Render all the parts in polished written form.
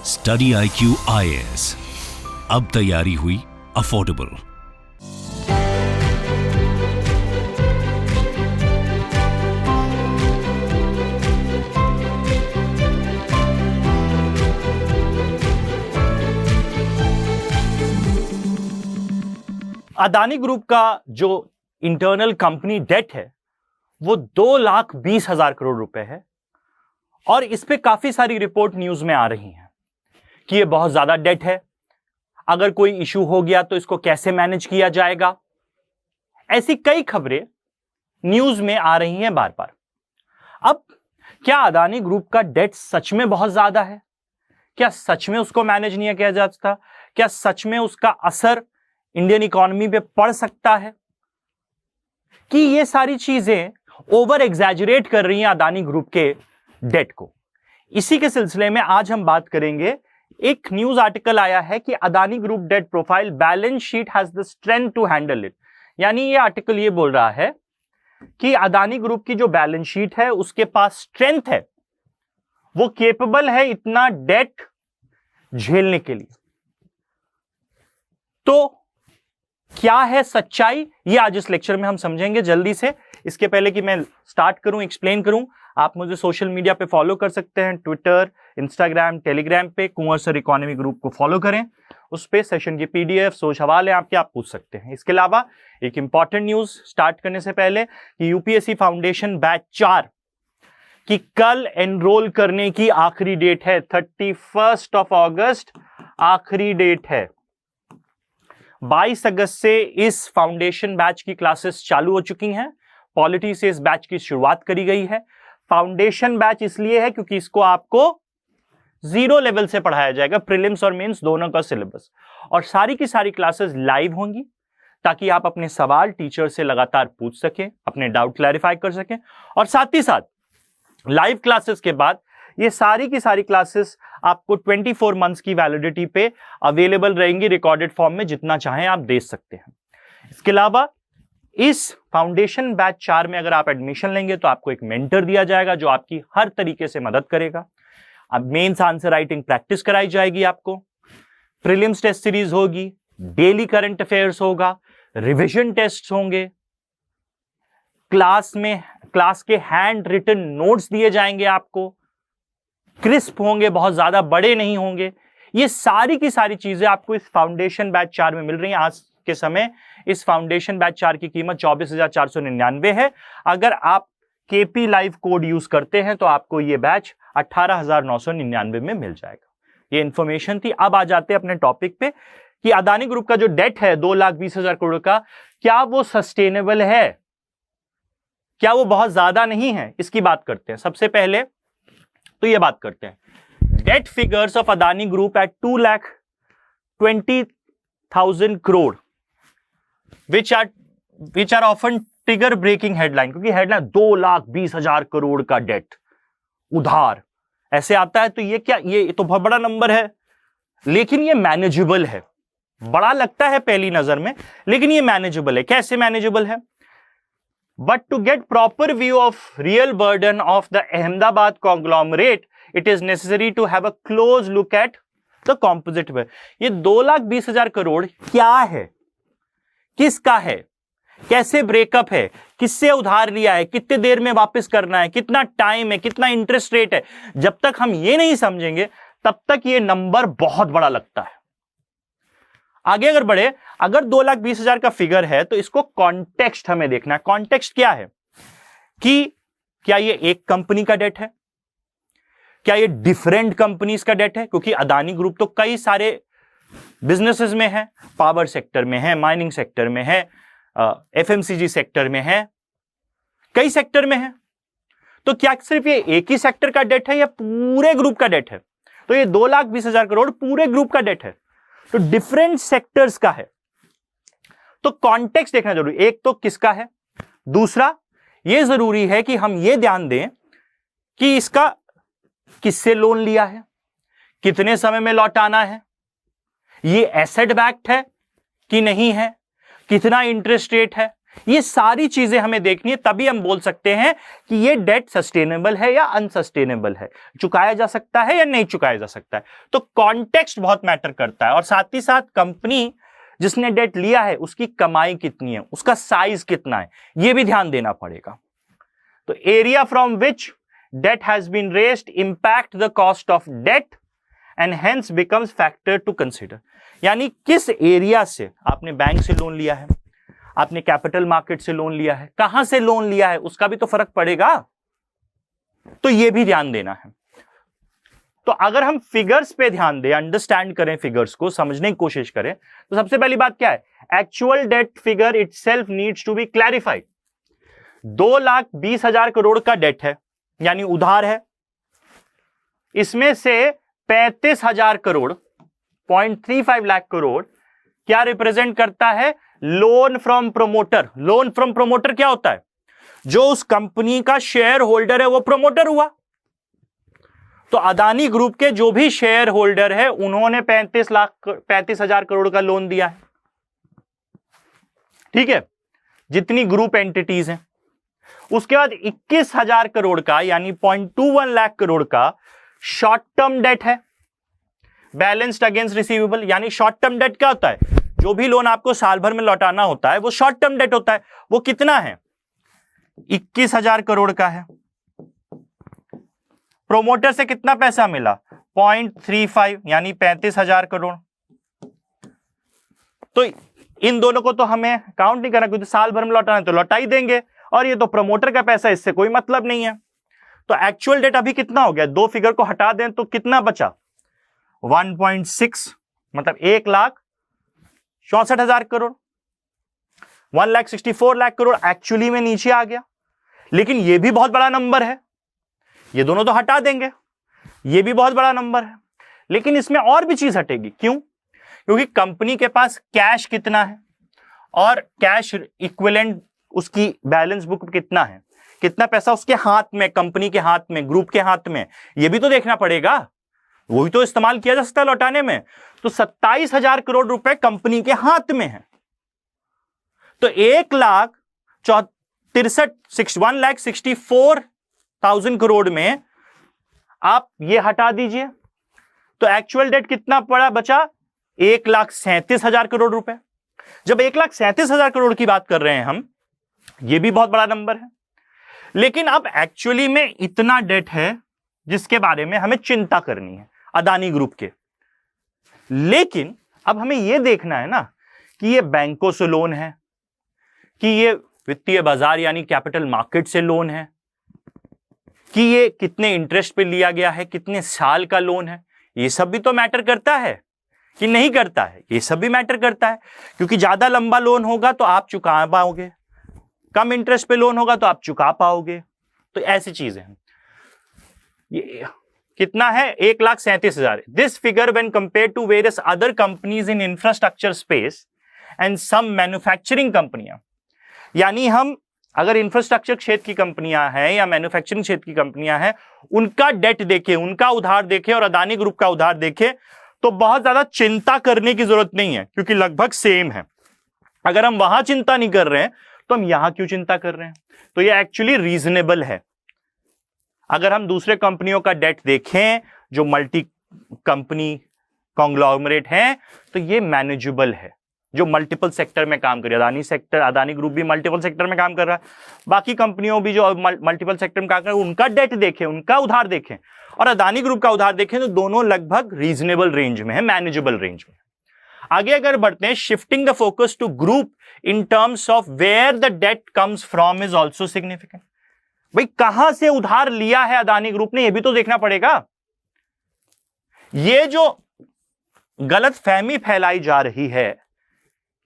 Study IQ IAS, अब तैयारी हुई अफोर्डेबल। अदानी ग्रुप का जो इंटरनल कंपनी डेट है वो 2,20,000 करोड़ रुपए है और इस पे काफी सारी रिपोर्ट न्यूज में आ रही हैं कि ये बहुत ज्यादा डेट है, अगर कोई इशू हो गया तो इसको कैसे मैनेज किया जाएगा। ऐसी कई खबरें न्यूज में आ रही हैं बार बार। अब क्या अदानी ग्रुप का डेट सच में बहुत ज्यादा है? क्या सच में उसको मैनेज नहीं किया जा सकता? क्या सच में उसका असर इंडियन इकोनॉमी पे पड़ सकता है? कि ये सारी चीजें ओवर एग्जैजरेट कर रही हैं अदानी ग्रुप के डेट को। इसी के सिलसिले में आज हम बात करेंगे। एक न्यूज आर्टिकल आया है कि Adani group debt profile balance sheet has the strength to handle it. यानी ये आर्टिकल ये बोल रहा है कि अदानी ग्रुप की जो बैलेंस शीट है उसके पास स्ट्रेंथ है, वो केपेबल है इतना डेट झेलने के लिए। तो क्या है सच्चाई, ये आज इस लेक्चर में हम समझेंगे जल्दी से। इसके पहले कि मैं स्टार्ट करूं, एक्सप्लेन करूं, आप मुझे सोशल मीडिया पे फॉलो कर सकते हैं। ट्विटर, इंस्टाग्राम, टेलीग्राम पे कुंवर सर इकोनॉमी ग्रुप को फॉलो करें। उस पे सेशन की PDF, सो सवाल है आपके, आप पूछ सकते हैं। इसके अलावा एक इंपॉर्टेंट न्यूज स्टार्ट करने से पहले कि UPSC फाउंडेशन बैच 4 की कल एनरोल करने की आखिरी डेट है। 31 अगस्त आखिरी डेट है। 22 अगस्त से इस फाउंडेशन बैच की क्लासेस चालू हो चुकी हैं। पॉलिटी से इस बैच की शुरुआत करी गई है। फाउंडेशन बैच इसलिए है क्योंकि इसको आपको 0 लेवल से पढ़ाया जाएगा, प्रीलिम्स और मेंस दोनों का सिलेबस, और सारी की सारी क्लासेस लाइव होंगी ताकि आप अपने सवाल टीचर से लगातार पूछ सकें, अपने डाउट क्लैरिफाई कर सकें। और साथ ही साथ लाइव क्लासेस के बाद ये सारी की सारी क्लासेस आपको 24 मंथ्स की वैलिडिटी पे अवेलेबल रहेंगी रिकॉर्डेड फॉर्म में, जितना चाहें आप दे सकते हैं। इसके अलावा इस फाउंडेशन बैच 4 में अगर आप एडमिशन लेंगे तो आपको एक मेंटर दिया जाएगा जो आपकी हर तरीके से मदद करेगा। अब मेंस आंसर राइटिंग प्रैक्टिस कराई जाएगी, आपको प्रीलिम्स टेस्ट सीरीज होगी, डेली करंट अफेयर्स होगा, रिवीजन टेस्ट होंगे, क्लास के हैंड रिटन नोट्स दिए जाएंगे आपको, क्रिस्प होंगे, बहुत ज्यादा बड़े नहीं होंगे। ये सारी की सारी चीजें आपको इस फाउंडेशन बैच 4 में मिल रही हैं। आज के समय इस फाउंडेशन बैच 4 की कीमत 24,499 है। अगर आप KP लाइव कोड यूज करते हैं तो आपको ये बैच 18,999 में मिल जाएगा। ये इंफॉर्मेशन थी। अब आ जाते हैं अपने टॉपिक पे कि अदानी ग्रुप का जो डेट है 2,20,000 करोड़ का, क्या वो सस्टेनेबल है, क्या वो बहुत ज्यादा नहीं है, इसकी बात करते हैं। सबसे पहले तो ये बात करते हैं debt figures of Adani group at 2,20,000 crore which are often trigger breaking headline, क्योंकि हेडलाइन 2,20,000 करोड़ का डेट उधार ऐसे आता है तो ये क्या, ये तो बहुत बड़ा नंबर है, लेकिन ये मैनेजेबल है। बड़ा लगता है पहली नजर में, लेकिन ये मैनेजेबल है। कैसे मैनेजेबल है? But to get proper view of real burden of the Ahmedabad conglomerate it is necessary to have a close look at the composite way. ये 2,20,000 करोड़ क्या है, किसका है, कैसे ब्रेकअप है, किससे उधार लिया है, कितने देर में वापस करना है, कितना टाइम है, कितना इंटरेस्ट रेट है, जब तक हम ये नहीं समझेंगे तब तक ये नंबर बहुत बड़ा लगता है। आगे अगर बढ़े, अगर 2,20,000 का फिगर है तो इसको कॉन्टेक्स्ट हमें देखना है। कॉन्टेक्स्ट क्या है कि क्या ये एक कंपनी का डेट है, क्या ये डिफरेंट कंपनीज का डेट है, क्योंकि अदानी ग्रुप तो कई सारे बिजनेसेस में है, पावर सेक्टर में है, माइनिंग सेक्टर में है, FMCG सेक्टर में है, कई सेक्टर में है। तो क्या सिर्फ ये एक ही सेक्टर का डेट है या पूरे ग्रुप का डेट है? तो ये 2,20,000 करोड़ पूरे ग्रुप का डेट है, तो डिफरेंट सेक्टर्स का है। तो कॉन्टेक्स्ट देखना जरूरी, एक तो किसका है, दूसरा ये जरूरी है कि हम ये ध्यान दें कि इसका किससे लोन लिया है, कितने समय में लौटाना है, ये एसेट बैक्ड है कि नहीं है, कितना इंटरेस्ट रेट है, ये सारी चीजें हमें देखनी है, तभी हम बोल सकते हैं कि ये डेट सस्टेनेबल है या अनसस्टेनेबल है, चुकाया जा सकता है या नहीं चुकाया जा सकता है। तो कॉन्टेक्स्ट बहुत मैटर करता है, और साथ ही साथ कंपनी जिसने डेट लिया है उसकी कमाई कितनी है, उसका साइज कितना है, यह भी ध्यान देना पड़ेगा। तो area from which debt has been raised impact the cost of debt and hence becomes factor to consider. यानी किस एरिया से आपने बैंक से लोन लिया है, आपने कैपिटल मार्केट से लोन लिया है, कहां से लोन लिया है, उसका भी तो फर्क पड़ेगा। तो यह भी ध्यान देना है। तो अगर हम फिगर्स पे ध्यान दें, अंडरस्टैंड करें, फिगर्स को समझने की कोशिश करें, तो सबसे पहली बात क्या है, actual debt figure itself needs to be clarified. 2,20,000 crore का डेट है, यानी उधार है। इसमें से 35,000 करोड़ 0.35 लाख करोड़ क्या रिप्रेजेंट करता है, loan from promoter. Loan from promoter क्या होता है, जो उस कंपनी का शेयर होल्डर है वो प्रोमोटर हुआ। तो अदानी ग्रुप के जो भी शेयर होल्डर है उन्होंने 35,000 करोड़ का लोन दिया है, ठीक है, जितनी ग्रुप एंटिटीज हैं। उसके बाद 21,000 करोड़ का यानी 0.21 लाख करोड़ का शॉर्ट टर्म डेट है, बैलेंस्ड अगेंस्ट रिसीवेबल। यानी शॉर्ट टर्म डेट क्या होता है, जो भी लोन आपको साल भर में लौटाना होता है वो शॉर्ट टर्म डेट होता है। वो कितना है, 21,000 करोड़ का है। प्रोमोटर से कितना पैसा मिला, 0.35 यानी 35,000 करोड़। तो इन दोनों को तो हमें काउंट नहीं करना, क्योंकि साल भर में लौटाना है तो लौटा ही देंगे, और ये तो प्रमोटर का पैसा, इससे कोई मतलब नहीं है। तो एक्चुअल डेट अभी कितना हो गया, दो फिगर को हटा दें तो कितना बचा, 1.6 मतलब 1,64,000 करोड़। 1,64 लाख करोड़ एक्चुअली में नीचे आ गया, लेकिन यह भी बहुत बड़ा नंबर है। ये दोनों तो हटा देंगे, ये भी बहुत बड़ा नंबर है, लेकिन इसमें और भी चीज हटेगी। क्यों, क्योंकि कंपनी के पास कैश कितना है और कैश इक्विवेलेंट उसकी बैलेंस बुक कितना है, कितना पैसा उसके हाथ में, कंपनी के हाथ में, ग्रुप के हाथ में, यह भी तो देखना पड़ेगा। वही तो इस्तेमाल किया जा सकता है लौटाने में। तो 27,000 करोड़ रुपए कंपनी के हाथ में है। तो 1,64,000 करोड़ में आप ये हटा दीजिए, तो एक्चुअल डेट कितना पड़ा बचा, 1,37,000 करोड़ रुपए। जब 1,37,000 करोड़ की बात कर रहे हैं हम, ये भी बहुत बड़ा नंबर है, लेकिन अब एक्चुअली में इतना डेट है जिसके बारे में हमें चिंता करनी है अदानी ग्रुप के। लेकिन अब हमें यह देखना है ना कि ये बैंकों से लोन है, कि ये वित्तीय बाजार यानी कैपिटल मार्केट से लोन है, कि ये कितने इंटरेस्ट पे लिया गया है, कितने साल का लोन है। ये सब भी तो मैटर करता है कि नहीं करता है, ये सब भी मैटर करता है। क्योंकि ज्यादा लंबा लोन होगा तो आप चुका पाओगे, कम इंटरेस्ट पे लोन होगा तो आप चुका पाओगे। तो ऐसी चीजें हैं। ये कितना है, 1,37,000। This figure when compare to various other companies in infrastructure space and some manufacturing कंपनियां, यानी हम अगर इंफ्रास्ट्रक्चर क्षेत्र की कंपनियां हैं या मैन्युफैक्चरिंग क्षेत्र की कंपनियां हैं, उनका डेट देखें, उनका उधार देखें और अदानी ग्रुप का उधार देखें, तो बहुत ज्यादा चिंता करने की जरूरत नहीं है, क्योंकि लगभग सेम है। अगर हम वहां चिंता नहीं कर रहे हैं तो हम यहां क्यों चिंता कर रहे हैं। तो ये एक्चुअली रीजनेबल है। अगर हम दूसरे कंपनियों का डेट देखें जो मल्टी कंपनी कॉन्ग्लोमरेट हैं, तो ये मैनेजेबल है, जो मल्टीपल सेक्टर में काम कर रही है। अदानी ग्रुप भी मल्टीपल सेक्टर में काम कर रहा है, बाकी कंपनियों भी जो मल्टीपल सेक्टर में काम कर रही है, उनका डेट देखें, उनका उधार देखें और अदानी ग्रुप का उधार देखें, तो दोनों लगभग रीजनेबल रेंज में है, मैनेजेबल रेंज में। आगे अगर बढ़ते हैं, shifting the focus to group in terms of where the debt comes from is also significant. भाई कहां से उधार लिया है अदानी ग्रुप ने, यह भी तो देखना पड़ेगा। यह जो गलत फहमी फैलाई जा रही है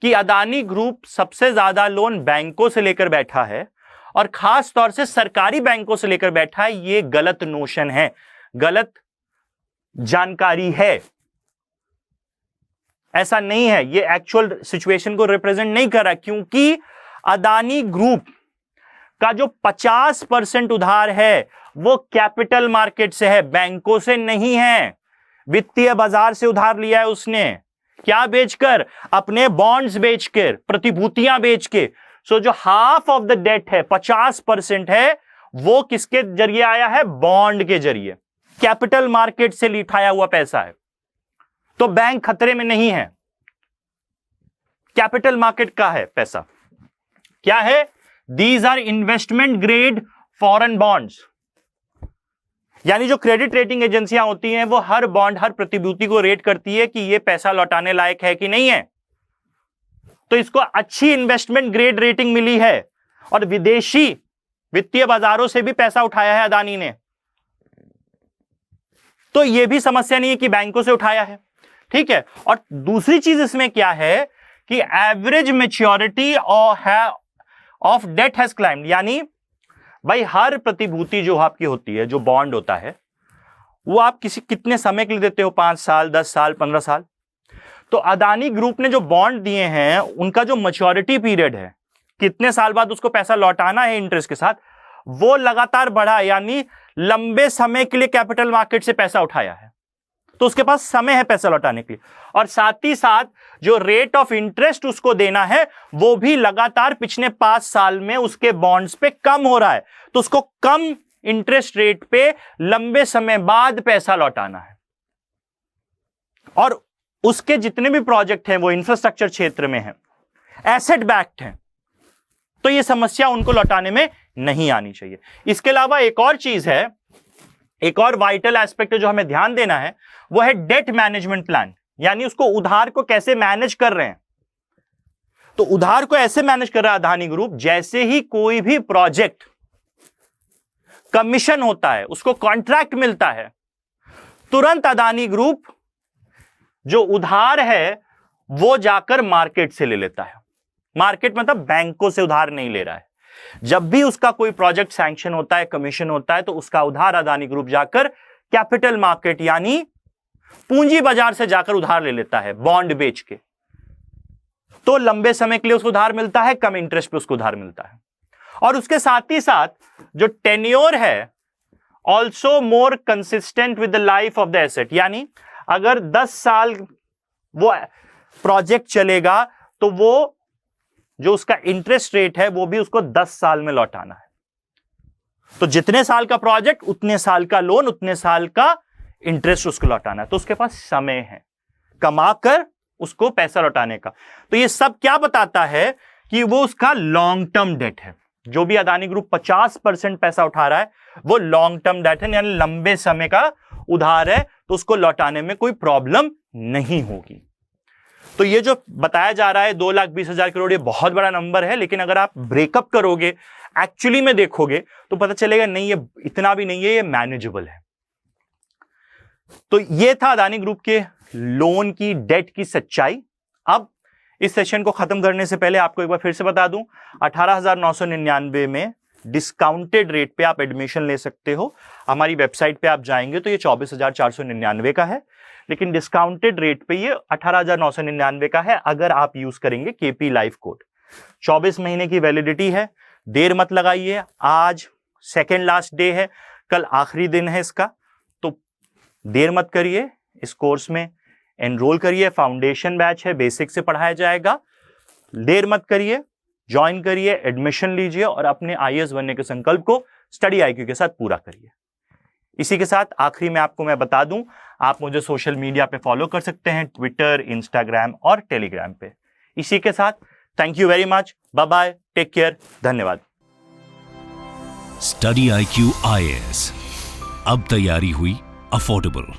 कि अदानी ग्रुप सबसे ज्यादा लोन बैंकों से लेकर बैठा है और खास तौर से सरकारी बैंकों से लेकर बैठा है, यह गलत नोशन है, गलत जानकारी है। ऐसा नहीं है, यह एक्चुअल सिचुएशन को रिप्रेजेंट नहीं कर रहा, क्योंकि अदानी ग्रुप का जो 50% उधार है वो कैपिटल मार्केट से है, बैंकों से नहीं है। वित्तीय बाजार से उधार लिया है उसने, क्या बेचकर, अपने बॉन्ड्स बेचकर, प्रतिभूतियां बेच के। सो जो हाफ ऑफ द डेट है 50% है, वो किसके जरिए आया है? बॉन्ड के जरिए, कैपिटल मार्केट से उठाया हुआ पैसा है। तो बैंक खतरे में नहीं है, कैपिटल मार्केट का है पैसा। क्या है? These are investment grade foreign bonds, यानी जो क्रेडिट रेटिंग एजेंसियां होती हैं वो हर बॉन्ड, हर प्रतिभूति को रेट करती है कि ये पैसा लौटाने लायक है कि नहीं है। तो इसको अच्छी इन्वेस्टमेंट ग्रेड रेटिंग मिली है और विदेशी वित्तीय बाजारों से भी पैसा उठाया है अदानी ने। तो यह भी समस्या नहीं है कि बैंकों से उठाया है, ठीक है। और दूसरी चीज इसमें क्या है कि average maturity of debt has climbed, यानी भाई हर प्रतिभूति जो आपकी होती है, जो बॉन्ड होता है, वो आप कितने समय के लिए देते हो? 5 साल, 10 साल, 15 साल। तो अदानी ग्रुप ने जो बॉन्ड दिए हैं उनका जो मैच्योरिटी पीरियड है, कितने साल बाद उसको पैसा लौटाना है इंटरेस्ट के साथ, वो लगातार बढ़ा, यानी लंबे समय के लिए कैपिटल मार्केट से पैसा उठाया है, तो उसके पास समय है पैसा लौटाने के लिए। और साथ ही साथ जो रेट ऑफ इंटरेस्ट उसको देना है वो भी लगातार पिछले 5 साल में उसके बॉन्ड्स पे कम हो रहा है, तो उसको कम इंटरेस्ट रेट पे लंबे समय बाद पैसा लौटाना है। और उसके जितने भी प्रोजेक्ट हैं वो इंफ्रास्ट्रक्चर क्षेत्र में हैं, एसेट बैक्ड हैं, तो ये समस्या उनको लौटाने में नहीं आनी चाहिए। इसके अलावा एक और चीज है, एक और वाइटल एस्पेक्ट जो हमें ध्यान देना है, वो है डेट मैनेजमेंट प्लान, यानी उसको उधार को कैसे मैनेज कर रहे हैं। तो उधार को ऐसे मैनेज कर रहा है अदानी ग्रुप, जैसे ही कोई भी प्रोजेक्ट कमीशन होता है, उसको कॉन्ट्रैक्ट मिलता है, तुरंत अदानी ग्रुप जो उधार है वो जाकर मार्केट से ले लेता है। मार्केट मतलब बैंकों से उधार नहीं ले रहा है। जब भी उसका कोई प्रोजेक्ट सैंक्शन होता है, कमीशन होता है, तो उसका उधार अदानी ग्रुप जाकर कैपिटल मार्केट यानी पूंजी बाजार से जाकर उधार ले लेता है, बॉन्ड बेच के। तो लंबे समय के लिए उसको उधार मिलता है, कम इंटरेस्ट पे उसको उधार मिलता है। और उसके साथ ही साथ जो टेन्योर है also more consistent with the life of the asset, यानी अगर 10 साल वो प्रोजेक्ट चलेगा तो वो जो उसका इंटरेस्ट रेट है वो भी उसको 10 साल में लौटाना है। तो जितने साल का प्रोजेक्ट उतने साल का लोन, उतने साल का इंटरेस्ट उसको लौटाना है। तो उसके पास समय है कमाकर उसको पैसा लौटाने का। तो ये सब क्या बताता है कि वो उसका लॉन्ग टर्म डेट है। जो भी अदानी ग्रुप 50% पैसा उठा रहा है वो लॉन्ग टर्म डेट है, यानी लंबे समय का उधार है, तो उसको लौटाने में कोई प्रॉब्लम नहीं होगी। तो ये जो बताया जा रहा है 2,20,000 करोड़, ये बहुत बड़ा नंबर है, लेकिन अगर आप ब्रेकअप करोगे, एक्चुअली में देखोगे तो पता चलेगा नहीं, ये इतना भी नहीं है, ये मैनेजेबल है। तो ये था अदानी ग्रुप के लोन की, डेट की सच्चाई। अब इस सेशन को खत्म करने से पहले आपको एक बार फिर से बता दूं, 18,999 में डिस्काउंटेड रेट पे आप एडमिशन ले सकते हो। हमारी वेबसाइट पे आप जाएंगे तो ये 24,499 का है, लेकिन डिस्काउंटेड रेट पे ये 18,999 का है अगर आप यूज करेंगे केपी लाइफ कोड। 24 महीने की वैलिडिटी है, देर मत लगाइए। आज सेकेंड लास्ट डे है, कल आखिरी दिन है इसका, तो देर मत करिए, इस कोर्स में एनरोल करिए। फाउंडेशन बैच है, बेसिक से पढ़ाया जाएगा, देर मत करिए, ज्वाइन करिए, एडमिशन लीजिए और अपने आईएएस बनने के संकल्प को स्टडी आईक्यू के साथ पूरा करिए। इसी के साथ आखिरी में आपको मैं बता दूं, आप मुझे सोशल मीडिया पे फॉलो कर सकते हैं, ट्विटर, इंस्टाग्राम और टेलीग्राम पे। इसी के साथ thank you very much, bye bye, take care, धन्यवाद। स्टडी आईक्यू आईएएस, अब तैयारी हुई अफोर्डेबल।